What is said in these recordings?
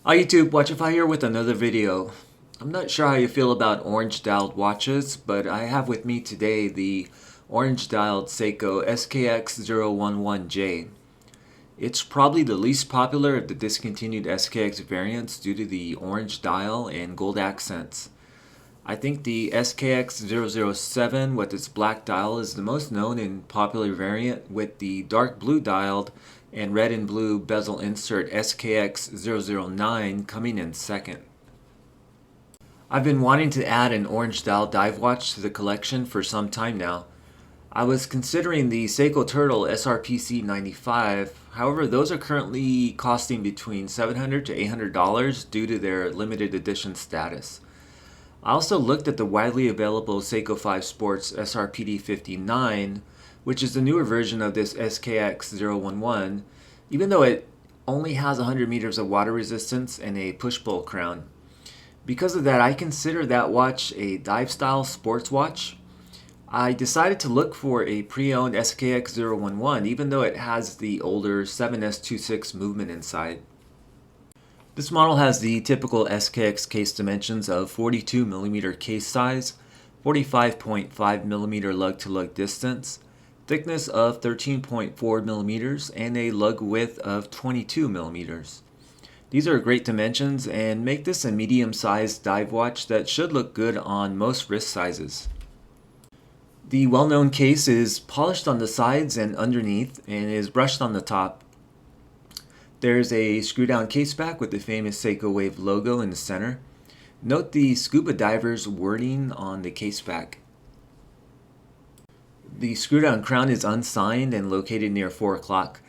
Hi YouTube, Watchify here with another video. I'm not sure how you feel about orange dialed watches, but I have with me today the orange dialed Seiko SKX011J. It's probably the least popular of the discontinued SKX variants due to the orange dial and gold accents. I think the SKX007 with its black dial is the most known and popular variant, with the dark blue dialed and red and blue bezel insert SKX009 coming in second. I've been wanting to add an orange dial dive watch to the collection for some time now. I was considering the Seiko Turtle SRPC 95, however those are currently costing between $700 to $800 due to their limited edition status. I also looked at the widely available Seiko 5 Sports SRPD 59, which is the newer version of this SKX011, even though it only has 100 meters of water resistance and a push-pull crown. Because of that, I consider that watch a dive-style sports watch. I decided to look for a pre-owned SKX011, even though it has the older 7S26 movement inside. This model has the typical SKX case dimensions of 42mm case size, 45.5mm lug-to-lug distance, thickness of 13.4mm, and a lug width of 22mm. These are great dimensions and make this a medium-sized dive watch that should look good on most wrist sizes. The well-known case is polished on the sides and underneath and is brushed on the top. There's a screw-down case back with the famous Seiko Wave logo in the center. Note the scuba divers wording on the case back. The screw-down crown is unsigned and located near 4 o'clock.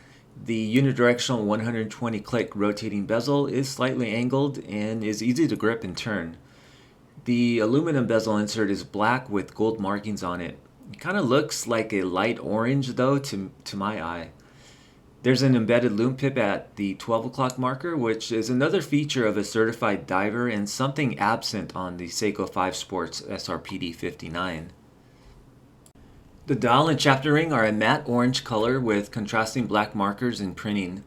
The unidirectional 120 click rotating bezel is slightly angled and is easy to grip and turn. The aluminum bezel insert is black with gold markings on it. It kind of looks like a light orange though to my eye. There's an embedded lume pip at the 12 o'clock marker, which is another feature of a certified diver and something absent on the Seiko 5 Sports SRPD 59. The dial and chapter ring are a matte orange color with contrasting black markers and printing.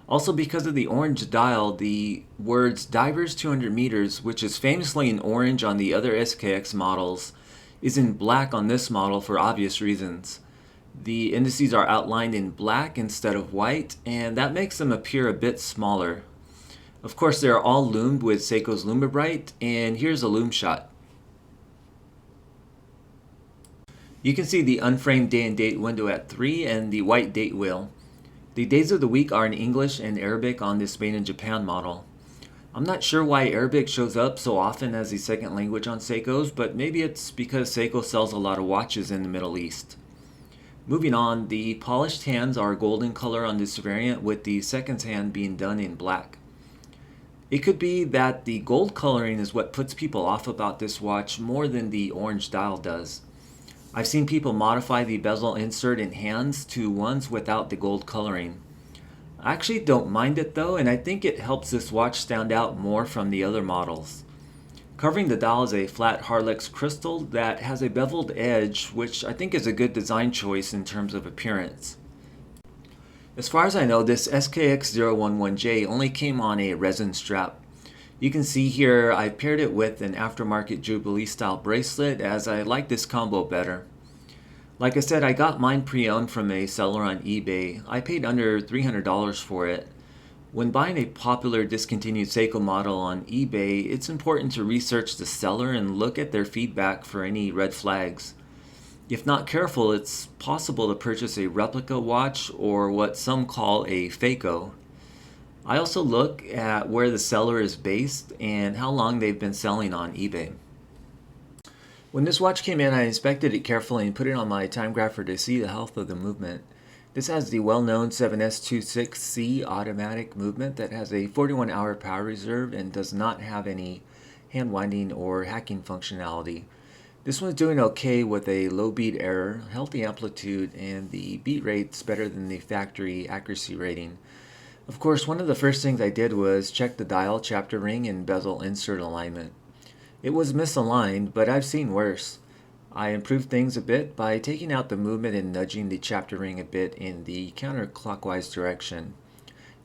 Also, because of the orange dial, the words Divers 200 meters, which is famously in orange on the other SKX models, is in black on this model for obvious reasons. The indices are outlined in black instead of white, and that makes them appear a bit smaller. Of course, they're all lumed with Seiko's Lume-Bright, and here's a lume shot. You can see the unframed day and date window at 3 and the white date wheel. The days of the week are in English and Arabic on this made in Japan model. I'm not sure why Arabic shows up so often as the second language on Seikos, but maybe it's because Seiko sells a lot of watches in the Middle East. Moving on, the polished hands are golden color on this variant, with the second hand being done in black. It could be that the gold coloring is what puts people off about this watch more than the orange dial does. I've seen people modify the bezel insert in hands to ones without the gold coloring. I actually don't mind it though, and I think it helps this watch stand out more from the other models. Covering the dial is a flat Harlex crystal that has a beveled edge, which I think is a good design choice in terms of appearance. As far as I know, this SKX011J only came on a resin strap. You can see here I paired it with an aftermarket Jubilee style bracelet, as I like this combo better. Like I said, I got mine pre-owned from a seller on eBay. I paid under $300 for it. When buying a popular discontinued Seiko model on eBay, it's important to research the seller and look at their feedback for any red flags. If not careful, it's possible to purchase a replica watch, or what some call a Fakeco. I also look at where the seller is based and how long they've been selling on eBay. When this watch came in, I inspected it carefully and put it on my time grapher to see the health of the movement. This has the well-known 7S26C automatic movement that has a 41-hour power reserve and does not have any hand winding or hacking functionality. This one's doing okay with a low beat error, healthy amplitude, and the beat rate's better than the factory accuracy rating. Of course, one of the first things I did was check the dial, chapter ring, and bezel insert alignment. It was misaligned, but I've seen worse. I improved things a bit by taking out the movement and nudging the chapter ring a bit in the counterclockwise direction.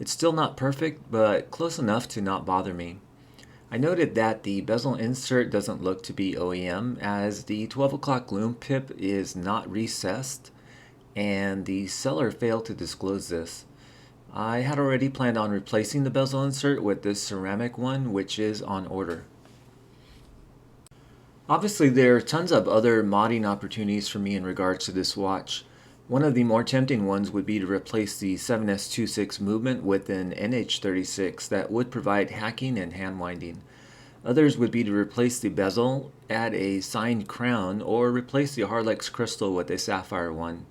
It's still not perfect, but close enough to not bother me. I noted that the bezel insert doesn't look to be OEM, as the 12 o'clock lume pip is not recessed, and the seller failed to disclose this. I had already planned on replacing the bezel insert with this ceramic one, which is on order. Obviously, there are tons of other modding opportunities for me in regards to this watch. One of the more tempting ones would be to replace the 7S26 movement with an NH36 that would provide hacking and hand winding. Others would be to replace the bezel, add a signed crown, or replace the Harlex crystal with a sapphire one.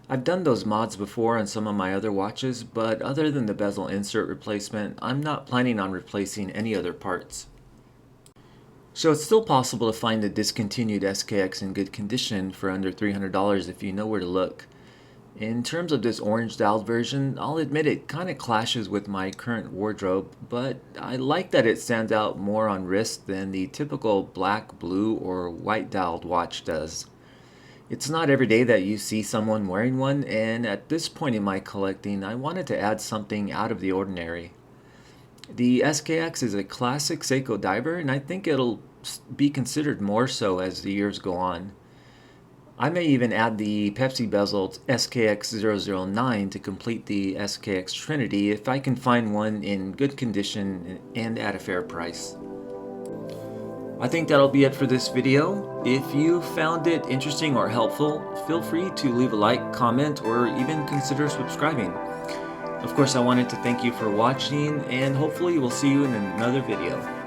I've done those mods before on some of my other watches, but other than the bezel insert replacement, I'm not planning on replacing any other parts. So it's still possible to find a discontinued SKX in good condition for under $300 if you know where to look. In terms of this orange dialed version, I'll admit it kind of clashes with my current wardrobe, but I like that it stands out more on wrist than the typical black, blue, or white dialed watch does. It's not every day that you see someone wearing one, and at this point in my collecting, I wanted to add something out of the ordinary. The SKX is a classic Seiko diver, and I think it'll be considered more so as the years go on. I may even add the Pepsi bezeled SKX009 to complete the SKX Trinity if I can find one in good condition and at a fair price. I think that'll be it for this video. If you found it interesting or helpful, feel free to leave a like, comment, or even consider subscribing. Of course, I wanted to thank you for watching, and hopefully we'll see you in another video.